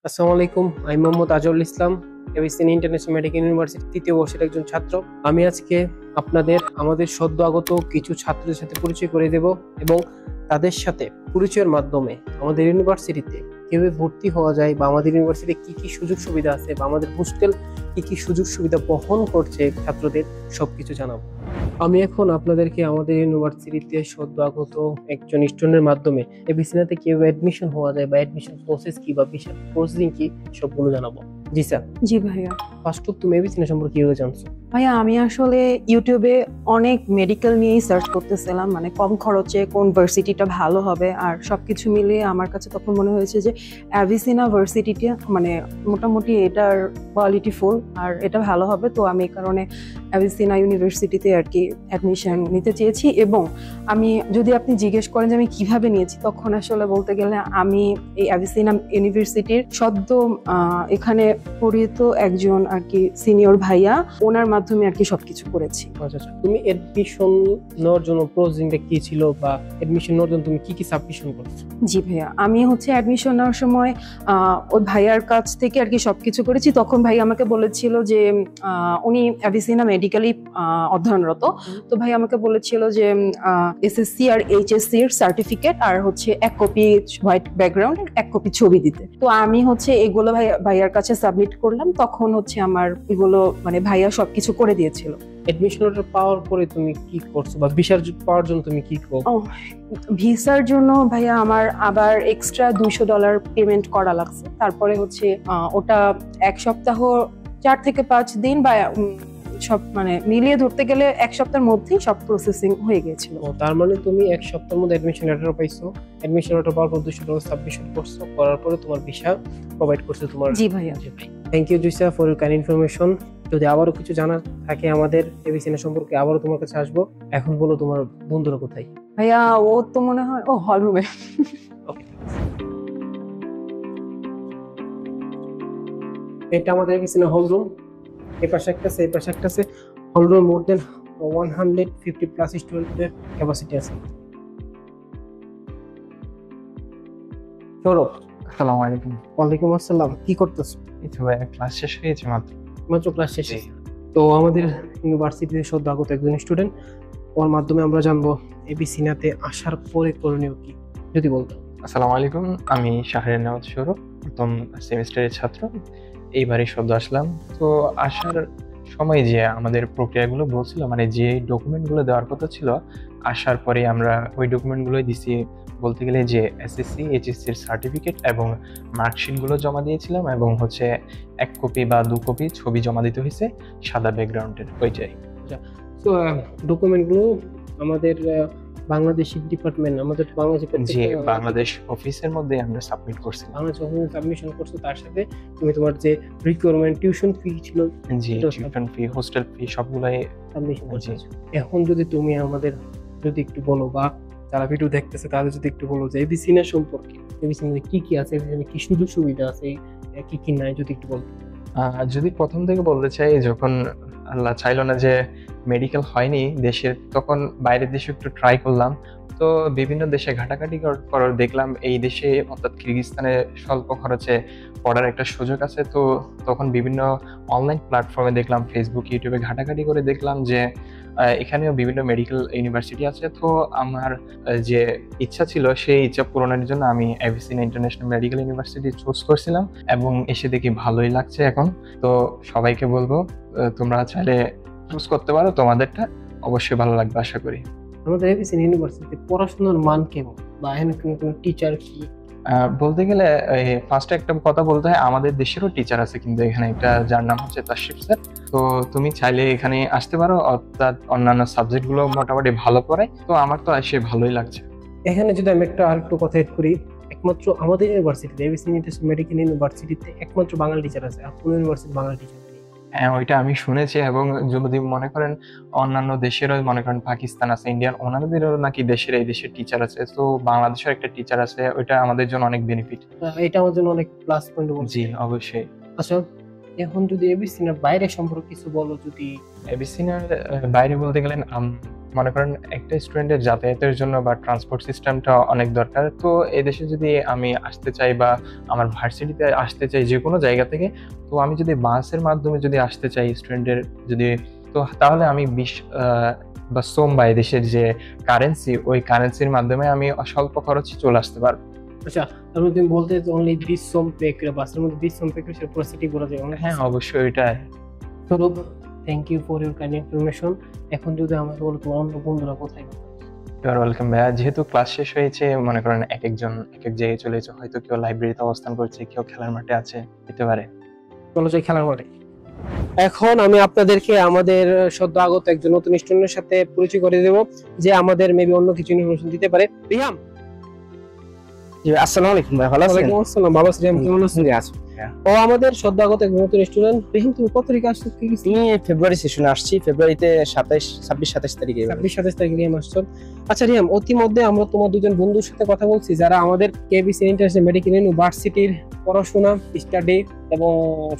আসসালামু আলাইকুম, আমি Mohammad Azharul Islam, এবিসিএন international medical university তৃতীয় বর্ষের একজন ছাত্র। আমি আজকে আপনাদের আমাদের সদ্য আগত কিছু ছাত্রদের সাথে পরিচয় করে দেব এবং তাদের সাথে পরিচয়ের মাধ্যমে আমাদের ইউনিভার্সিটিতে কিভাবে ভর্তি হওয়া যায় বা আমাদের ইউনিভার্সিটিতে কি কি সুযোগ সুবিধা আছে বা আমাদের হোস্টেল কি কি সুযোগ সুবিধা বহন করছে ছাত্রদের সবকিছু জানাবো। আমি এখন আপনাদেরকে আমাদের ইউনিভার্সিটিতে সদ্য আগত একজন স্টুডেন্টের মাধ্যমে এবিসিনাতে কিভাবে অ্যাডমিশন হওয়া যায় বা অ্যাডমিশন প্রসেস কি বা ভিসা প্রসেসিং কি সবগুলো জানাবো। জি স্যার। জি ভাইয়া। ফার্স্ট অফ তুমি এবিসিনা সম্পর্কে কিভাবে জানছো? ভাইয়া আমি আসলে ইউটিউবে অনেক মেডিকেল নিয়েই সার্চ করতেছিলাম, মানে কম খরচে কোন ভার্সিটিটা ভালো হবে, আর সবকিছু মিলিয়ে আমার কাছে তখন মনে হয়েছে যে অ্যাভিসিনা ভার্সিটিটা মানে মোটামুটি এটার কোয়ালিটি ফুল আর এটা ভালো হবে। তো আমি এই কারণে অ্যাভিসিনা ইউনিভার্সিটিতে আর কি অ্যাডমিশন নিতে চেয়েছি। এবং আমি যদি আপনি জিজ্ঞেস করেন যে আমি কিভাবে নিয়েছি, তখন আসলে বলতে গেলে আমি এই অ্যাভিসিনা ইউনিভার্সিটির সদ্য এখানে পরিচিত একজন আর কি সিনিয়র ভাইয়া, ওনার মাধ্যমে আর কি সবকিছু করেছি। আচ্ছা আচ্ছা, তুমি এডমিশন নেওয়ার জন্য প্রসেসিংটা কি ছিল বা এডমিশন নেওয়ার জন্য তুমি কি কি সাবমিশন করছো? জি ভাইয়া, আমি হচ্ছে অ্যাডমিশন নেওয়ার সময় ওই ভাইয়ার কাছ থেকে আর কি সবকিছু করেছি। তখন ভাই আমাকে বলেছিল যে উনি অ্যাভিসিনা মেডিকেলি অধ্যয়নরত। তো ভাই আমাকে বলেছিল যে এসএসসি আর এইচএসসি এর সার্টিফিকেট আর হচ্ছে এক কপি হোয়াইট ব্যাকগ্রাউন্ড, এক কপি ছবি দিতে। তো আমি হচ্ছে এগুলো ভাইয়ার কাছে সাবমিট করলাম। তখন হচ্ছে আমার এগুলো মানে ভাইয়া সবকিছু করে দিয়েছিল। এডমিশন অর্ডার পাওয়ার পরে তুমি কি করছো বা ভিসার পাওয়ার জন্য তুমি কি করছো? ভিসার জন্য ভাইয়া আমার আবার এক্সট্রা $200 পেমেন্ট করা লাগছে। তারপরে হচ্ছে ওটা এক সপ্তাহ 4 থেকে 5 দিন বা সব মানে মিলিয়ে ধরতে গেলে এক সপ্তাহের মধ্যেই সব প্রসেসিং হয়ে গিয়েছিল। তার মানে তুমি এক সপ্তাহের মধ্যে অ্যাডমিশন লেটার পাইছো, অ্যাডমিশন লেটার পাওয়ার পর $200 সাবমিশন করছো, করার পরে তোমার ভিসা প্রোভাইড করছে তোমার। জি ভাইয়া। থ্যাংক ইউ জুইসা ফর ইউর কাইন্ড ইনফরমেশন। যদি আবারও কিছু জানার থাকে আমাদের এবিসিএন সম্পর্কে আবারও তোমার কাছে আসবো। এখন বলো তোমার বন্ধুরা কোথায়? ভাইয়া ও তো মনে হয় হল রুমে। ওকে, এটা আমাদের এবিসিএন হল রুম। এই পাশে একটা আছে, এই পাশে একটা আছে। হল রুম মোর দেন 150 প্লাস স্টুডেন্টের ক্যাপাসিটি আছে। সৌরভ, আসসালামু আলাইকুম। ওয়ালাইকুম আসসালাম। কি করতেছো? এই তো ভাই ক্লাস শেষ হয়েছে মাত্র। মাত্র ক্লাস শেষে। তো আমাদের ইউনিভার্সিটিতে সদ্য আগত একজন স্টুডেন্ট, ওর মাধ্যমে আমরা জানবো এবিসিনাতে আসার পরে করণীয় কি, যদি বলতো। আসসালামু আলাইকুম, আমি শাহরিয়ার নেওয়াজ সৌরভ, প্রথম সেমিস্টারের ছাত্র। এইবারই সদ্য আসলাম। তো আসার সময় যে আমাদের প্রক্রিয়াগুলো বলছিল, মানে যে ডকুমেন্টগুলো দেওয়ার কথা ছিল, আসার পরে আমরা ওই ডকুমেন্টগুলোই দিছি। বলতে গেলে যে এসএসসি এইচএসসির সার্টিফিকেট এবং মার্কশিটগুলো জমা দিয়েছিলাম, এবং হচ্ছে এক কপি বা 2 কপি ছবি জমা দিতে হয়েছে সাদা ব্যাকগ্রাউন্ডের ওইটাই। তো ডকুমেন্টগুলো আমাদের বাংলাদেশি ডিপার্টমেন্ট, আমাদের যে বাংলাদেশ অফিসের মধ্যে আমরা সাবমিট করছি। বাংলাদেশ অফিসে সাবমিশন করছো, তার সাথে তুমি তোমার যে রিকোয়ারমেন্ট টিউশন ফি ছিল, জি টিউশন ফি, হোস্টেল ফি সবগুলাই সাবমিশন করছো। এখন যদি তুমি আমাদের যদি একটু বলো বা যারা ভিডিও দেখতেছে তাদের যদি একটু বলো যে এবিসিনা সম্পর্কে, এবিসিনাতে কি কি আছে, এবিসিনা কি সুযোগ সুবিধা আছে, কি কি নাই, যদি একটু বলো। যদি প্রথম থেকে বলতে চাই, যখন আল্লাহ চাইলো না যে মেডিকেল হয়নি দেশের, তখন বাইরের দেশে একটু ট্রাই করলাম। তো বিভিন্ন দেশে ঘাটাঘাটি করার দেখলাম এই দেশে অর্থাৎ কিরগিজস্তানে স্বল্প খরচে পড়ার একটা সুযোগ আছে। তো তখন বিভিন্ন অনলাইন প্ল্যাটফর্মে দেখলাম, ফেসবুক ইউটিউবে ঘাটাঘাটি করে দেখলাম যে এখানেও বিভিন্ন মেডিকেল ইউনিভার্সিটি আছে। তো আমার যে ইচ্ছা ছিল সেই ইচ্ছা পূরণের জন্য আমি এভিসিনা ইন্টারন্যাশনাল মেডিকেল ইউনিভার্সিটি চুজ করছিলাম, এবং এসে দেখি ভালোই লাগছে এখন। তো সবাইকে বলবো তোমরা চাইলে চুজ করতে পারো, তোমাদেরটা অবশ্যই ভালো লাগবে আশা করি। আমাদের এবিসিনা ইউনিভার্সিটিতে পড়াশোনার মান কেমন বা এখানে কোনো টিচার কি? বলতে গেলে ফার্স্টে একটা কথা বলতে হয়, আমাদের দেশেরও টিচার আছে কিন্তু এখানে একটা, যার নাম হচ্ছে তাশরিফ স্যার। তো তুমি চাইলে এখানে আসতে পারো, অর্থাৎ অন্যান্য সাবজেক্টগুলো মোটামুটি ভালো পড়ায়। তো আমার তো এসে ভালোই লাগছে। এখানে যদি আমি আরেকটু কথা এড করি, একমাত্র আমাদের ইউনিভার্সিটিতে এবিসিনা ইন্টারন্যাশনাল মেডিকেল ইউনিভার্সিটিতে একমাত্র বাঙালি টিচার আছে, আর কোনো ইউনিভার্সিটি বাঙালি টিচার নেই। হ্যাঁ, ওইটা আমি শুনেছি। এবং যদি মনে করেন অন্যান্য দেশেরও, মনে করেন পাকিস্তান আছে, ইন্ডিয়ান, ওনাদেরও নাকি দেশের এই দেশের টিচার আছে। তো বাংলাদেশের একটা টিচার আছে, ওইটা আমাদের জন্য অনেক বেনিফিট। এটা আমার জন্য অনেক প্লাস পয়েন্ট। জি অবশ্যই। আচ্ছা, এখন যদি এবিসিনার বাইরে সম্পর্কে কিছু বলো। যদি এবিসিনার বাইরে বলতে গেলেন মনে করেন একটা স্টুডেন্টের যাতায়াতের জন্য বা ট্রান্সপোর্ট সিস্টেমটা অনেক দরকার। তো এদেশে যদি আমি আসতে চাই বা আমার ভার্সিটিতে আসতে চাই যে কোনো জায়গা থেকে, তো আমি যদি বাসের মাধ্যমে যদি আসতে চাই স্টুডেন্টের যদি, তো তাহলে আমি বা সোম বা এদেশের যে কারেন্সি, ওই কারেন্সির মাধ্যমে আমি স্বল্প খরচে চলে আসতে পারবো। আচ্ছা, তার মধ্যে তুমি বলতে অনলি দিস সোম পে করে বাসের মধ্যে দিস সোম পে করে সে পুরো সিটি ঘোরা যায়। হ্যাঁ অবশ্যই এটা। স্বরূপ, thank you for your kind information. এখন যদি আমাকে বলো তোমার অন্য বন্ধুরা কোথায়? ইউর ওয়েলকাম ভাইয়া। যেহেতু ক্লাস শেষ হয়েছে, মনে করেন একজন এক এক জায়গায় চলে গেছে, হয়তো কেউ লাইব্রেরিতে অবস্থান করছে, কেউ খেলার মাঠে আছে, হতে পারে। চলো যাই খেলার মাঠে। এখন আমি আপনাদেরকে আমাদের সদ্য আগত একজন নতুন স্টুডেন্টের সাথে পরিচয় করে দেব, যে আমাদের মেবি অন্য কিছু ইনফরমেশন দিতে পারে। রিহাম। জি, আসসালামু আলাইকুম ভাই, ভালো আছেন? ওয়ালাইকুম আসসালাম। বাবা রিহাম, কেমন আছেন? আছি। ও আমাদের সদ্য আগত একজন নতুন স্টুডেন্ট। রিহাম, তুমি কত তারিখে আসছো? আমি ফেব্রুয়ারি সেশনে আসছি, ফেব্রুয়ারিতে 26-27 তারিখে। 26-27 তারিখে রিহাম আসছো। আচ্ছা রিহাম, অতিমধ্যে আমরা তোমার দুজন বন্ধুর সাথে কথা বলছি যারা আমাদের কেবিসি ইন্টারন্যাশনাল মেডিকেল ইউনিভার্সিটির পড়াশোনা, স্টাডি এবং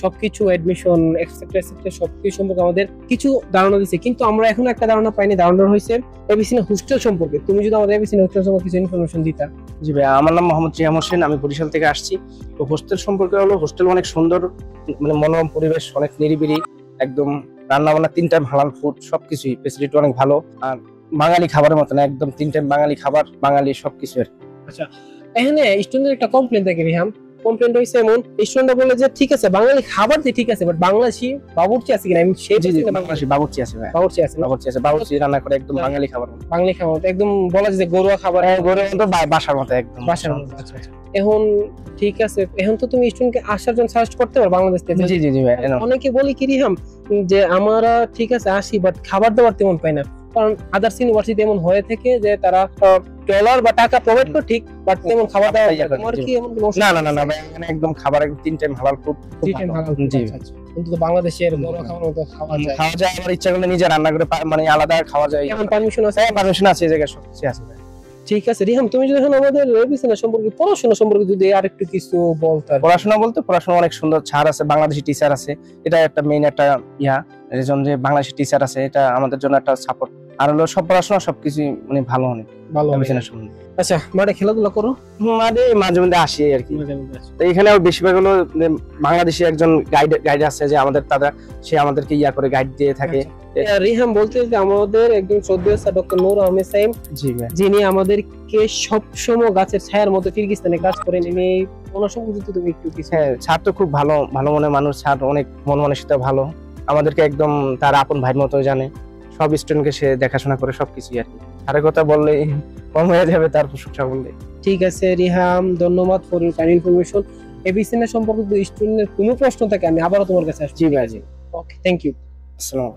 সবকিছু অ্যাডমিশন এক্সেট্রা সবকিছু সম্পর্কে আমাদের কিছু ধারণা দিচ্ছে, কিন্তু আমরা এখনো একটা ধারণা পাইনি। ধারণা হয়েছে এবিসিনা হোস্টেল সম্পর্কে। তুমি যদি আমাদের এবিসিনা হোস্টেল সম্পর্কে কিছু ইনফরমেশন দিতা। জি ভাই, আমার নাম মোহাম্মদ রিয়াম হোসেন, আমি বরিশাল থেকে আসছি। তো হোস্টেল সম্পর্কে হলো, হোস্টেল অনেক সুন্দর, মানে মনোরম পরিবেশ, অনেক নিরিবিলি, একদম রান্না বান্না 3 টাইম হালাল ফুড, সবকিছুই ফেসিলিটি অনেক ভালো। আর বাঙালি খাবারের মতন একদম 3 টাইম বাঙালি খাবার, বাঙালি সবকিছু আর কি। আচ্ছা, এখানে স্টুডেন্টের একটা কমপ্লেন থাকে রিহাম। কমপ্লেন হইছে এমন, স্টুডেন্টরা বলে যে ঠিক আছে বাঙালি খাবার দিয়ে ঠিক আছে, বাট বাংলাদেশি বাবুর্চি আছে কিনা আমি সেই জি জি, বাংলাদেশি বাবুর্চি আছে ভাই, বাবুর্চি আছে না? বাবুর্চি আছে, বাবুর্চি রান্না করে একদম বাঙালি খাবার মতো। বাঙালি খাবার মতো একদম বলা যায় যে ঘরোয়া খাবার, গরুর মতো, বাসার মতো একদম বাসার মতো। আচ্ছা আচ্ছা, এখন ঠিক আছে। এখন তো তুমি স্টুডেন্টকে আসার জন্য সাজেস্ট করতে পারো বাংলাদেশ থেকে। জি জি জি ভাই। অনেকে বলি কি রিহাম যে আমরা ঠিক আছে আসি, বাট খাবার দাবার তেমন পাই না, কারণ আদার্স ইউনিভার্সিটি এমন হয়ে থাকে যে তারা ডলার বা টাকা প্রোভাইড করে ঠিক, বাট তেমন খাবার দাবার পাই না। তোমার কি এমন কোনো না না না না ভাই, এখানে একদম খাবার একদম 3 টাইম হালাল ফুড। জি, কিন্তু বাংলাদেশের ঘরোয়া খাবার মতো খাওয়া যায়। খাওয়া যায়, আমার ইচ্ছা করলে নিজে রান্না করে মানে আলাদা খাওয়া যায়। কেমন পারমিশন আছে? পারমিশন আছে, এই জায়গায় সবকিছু আছে ভাই। ঠিক আছে রিহাম, তুমি যদি এখন আমাদের রেভিশন সম্পর্কে, পড়াশোনা সম্পর্কে যদি আরেকটু কিছু বলতে। পড়াশোনা বলতে পড়াশোনা অনেক সুন্দর, ছাড় আছে, বাংলাদেশি টিচার আছে, এটা একটা মেইন একটা রিজন যে বাংলাদেশি টিচার আছে, এটা আমাদের জন্য একটা সাপোর্ট। আর হলো সব পড়াশোনা সবকিছু মানে ভালো, অনেক ভালো। আচ্ছা, মাঠে খেলাধুলা করো? মাঝে মাঝে মধ্যে আসি আর কি। তো এখানে বেশিরভাগ হলো বাংলাদেশি একজন গাইড আছে, যে আমাদের সে আমাদেরকে করে গাইড দিয়ে থাকে। রিহাম বলতে যে আমাদের একজন শ্রদ্ধেয় স্যার ডক্টর নূর আহমেদ সাইম, জি ভাই, যিনি আমাদেরকে সবসময় গাছের ছায়ার মতো কিরগিস্তানে কাজ করেন। এই ওনার সম্পর্কে তুমি একটু কিছু। হ্যাঁ, স্যার তো খুব ভালো ভালো মনের মানুষ, স্যার অনেক মন মানসিকতা ভালো, আমাদেরকে একদম তার আপন ভাইয়ের মতো জানে, সব স্টুডেন্টকে সে দেখাশোনা করে সবকিছু আর কি। স্যারের কথা বললে কম হয়ে যাবে তার প্রশংসা বললে। ঠিক আছে রিহাম, ধন্যবাদ ফর ইউর কাইন্ড ইনফরমেশন। এবিসিএন এর সম্পর্কে যদি স্টুডেন্টের কোনো প্রশ্ন থাকে আমি আবারও তোমার কাছে আসছি। জি ভাই, জি, ওকে, থ্যাংক ইউ। আসসালাম।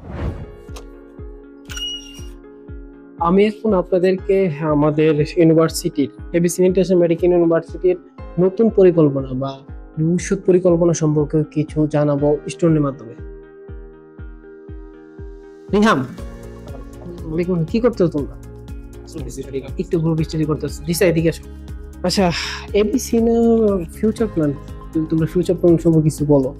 আমি এখন আপনাদেরকে আমাদের ইউনিভার্সিটির এবিসিএন ইন্টারন্যাশনাল মেডিকেল ইউনিভার্সিটির নতুন পরিকল্পনা বা ভবিষ্যৎ পরিকল্পনা সম্পর্কে কিছু জানাবো স্টুডেন্টের মাধ্যমে। রিহাম, কি করতেছো তোমরা? একটু গ্রুপ স্টাডি করতেছো, দিশা এদিকে আসো। আচ্ছা, এবিসিএন ফিউচার প্ল্যান, তোমরা ফিউচার প্ল্যান সম্পর্কে কিছু বলো।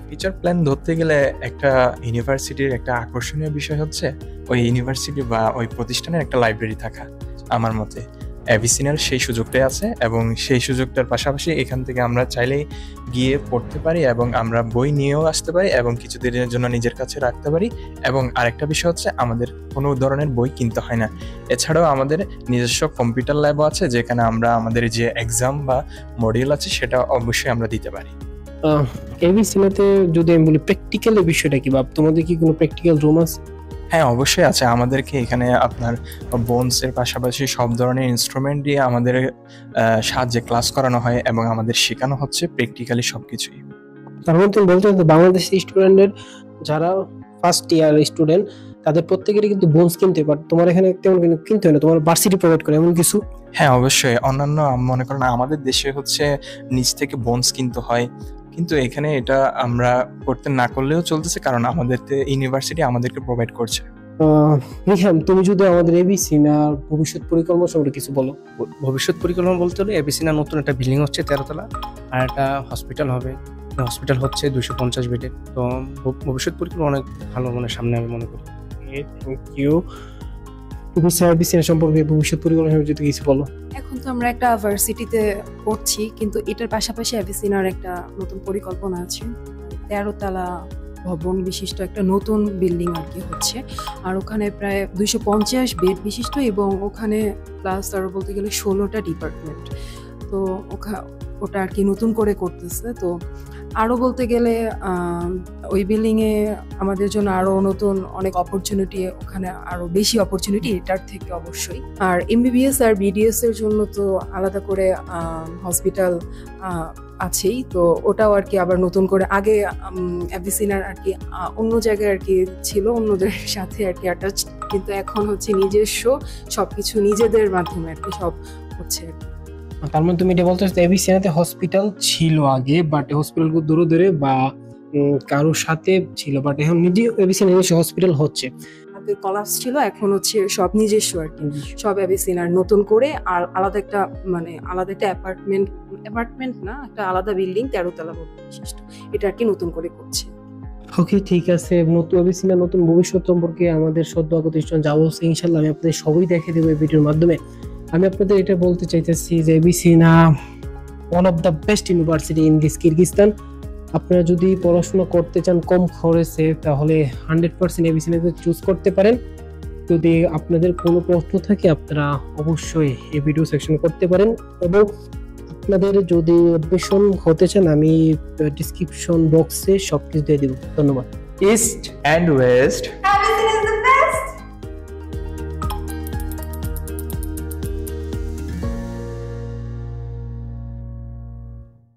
ফিউচার প্ল্যান ধরতে গেলে একটা ইউনিভার্সিটির একটা আকর্ষণীয় বিষয় হচ্ছে ওই ইউনিভার্সিটি বা ওই প্রতিষ্ঠানের একটা লাইব্রেরি থাকা। আমার মতে এবিসিনাল সেই সুযোগটাই আছে, এবং সেই সুযোগটার পাশাপাশি এখান থেকে আমরা চাইলেই গিয়ে পড়তে পারি এবং আমরা বই নিয়েও আসতে পারি এবং কিছুদিনের জন্য নিজের কাছে রাখতে পারি। এবং আরেকটা বিষয় হচ্ছে আমাদের কোনো ধরনের বই কিনতে হয় না। এছাড়াও আমাদের নিজস্ব কম্পিউটার ল্যাবও আছে, যেখানে আমরা আমাদের যে এক্সাম বা মডিউল আছে সেটা অবশ্যই আমরা দিতে পারি। এবিসিনাতে যদি আমি বলি প্র্যাকটিক্যাল বিষয়টা কি, বা তোমাদের কি কোনো প্র্যাকটিক্যাল রুম আছে? হ্যাঁ, অবশ্যই আছে। আমাদেরকে এখানে আপনার বোনসের পাশাপাশি সব ধরনের ইনস্ট্রুমেন্ট দিয়ে আমাদের সাহায্যে ক্লাস করানো হয় এবং আমাদের শেখানো হচ্ছে প্র্যাকটিক্যালি সবকিছুই। তার মধ্যে তুমি বলতে বাংলাদেশি স্টুডেন্টের যারা ফার্স্ট ইয়ার স্টুডেন্ট তাদের প্রত্যেকেরই কিন্তু বোনস কিনতে, বাট তোমার এখানে তেমন কিন্তু কিনতে হয় না, তোমার ভার্সিটি প্রোভাইড করে এমন কিছু? হ্যাঁ, অবশ্যই। অন্যান্য মনে করেন আমাদের দেশে হচ্ছে নিজ থেকে বোনস কিনতে হয়, কিন্তু এখানে এটা আমরা করতে না করলেও চলতেছে, কারণ আমাদের ইউনিভার্সিটি আমাদেরকে প্রোভাইড করছে। রিহাম, তুমি যদি আমাদের এবিসিনার ভবিষ্যৎ পরিকল্পনা সম্পর্কে কিছু বলো। ভবিষ্যৎ পরিকল্পনা বলতে হলে এবিসিনা নতুন একটা বিল্ডিং হচ্ছে 13 তলা, আর একটা হসপিটাল হবে। হসপিটাল হচ্ছে 250 বেডের। তো ভবিষ্যৎ পরিকল্পনা অনেক ভালো, মানে সামনে আমি মনে করি। Thank you. এবিসিএনা সম্পর্কে ভবিষ্যৎ পরিকল্পনা যদি কিছু বলো। এখন তো আমরা একটা ভার্সিটিতে পড়ছি, কিন্তু এটার পাশাপাশি অ্যাভিসিনার একটা নতুন পরিকল্পনা আছে। 13 তলা ভবন বিশিষ্ট একটা নতুন বিল্ডিং আর কি হচ্ছে, আর ওখানে প্রায় 250 বেড বিশিষ্ট, এবং ওখানে প্লাস আরও বলতে গেলে 16টা ডিপার্টমেন্ট। তো ওটা আর কি নতুন করে করতেছে। তো আরও বলতে গেলে ওই বিল্ডিংয়ে আমাদের জন্য আরও নতুন অনেক অপরচুনিটি, ওখানে আরও বেশি অপরচুনিটি এটার থেকে অবশ্যই। আর এমবিবিএস আর বিডিএস এর জন্য তো আলাদা করে হসপিটাল আছেই, তো ওটাও আর কি আবার নতুন করে, আগে অ্যাভিসিনার আর কি অন্য জায়গায় আর কি ছিল, অন্যদের সাথে আর কি অ্যাটাচ, কিন্তু এখন হচ্ছে নিজস্ব সবকিছু নিজেদের মাধ্যমে আর কি সব হচ্ছে আর কি। তার মানে তুমি এটা বলতে চাচ্ছো এবিসিএনাতে হসপিটাল ছিল আগে, বাট হসপিটালগুলো দূরে দূরে বা কারোর সাথে ছিল, বাট এখন নিজে এবিসিএনা নিজস্ব হসপিটাল হচ্ছে। আগে কলাপস ছিল, এখন হচ্ছে সব নিজস্ব আর কি, সব অ্যাভিসিনার নতুন করে। আর আলাদা একটা অ্যাপার্টমেন্ট না, একটা আলাদা বিল্ডিং 13 তলা বিশিষ্ট, এটা আর কি নতুন করে করছে। ওকে, ঠিক আছে। নতুন এবিসিএনা নতুন ভবিষ্যৎ সম্পর্কে আমাদের সদ্য আগত স্টুডেন্ট যাবো, ইনশাআল্লাহ আমি আপনাদের সবই দেখে দেবো এই ভিডিওর মাধ্যমে। আমি আপনাদের এটা বলতে চাইতেছি যে এবিসিএনা one of the best university in this Kyrgyzstan. আপনারা যদি পড়াশোনা করতে চান কম খরচে, তাহলে 100% এবিসিএনাতে চুজ করতে পারেন। যদি আপনাদের কোনো প্রশ্ন থাকে আপনারা অবশ্যই এই ভিডিও সেকশন করতে পারেন, এবং আপনাদের যদি অ্যাডমিশন হতে চান আমি ডিসক্রিপশন বক্সে সবকিছু দিয়ে দিব। ধন্যবাদ। East and West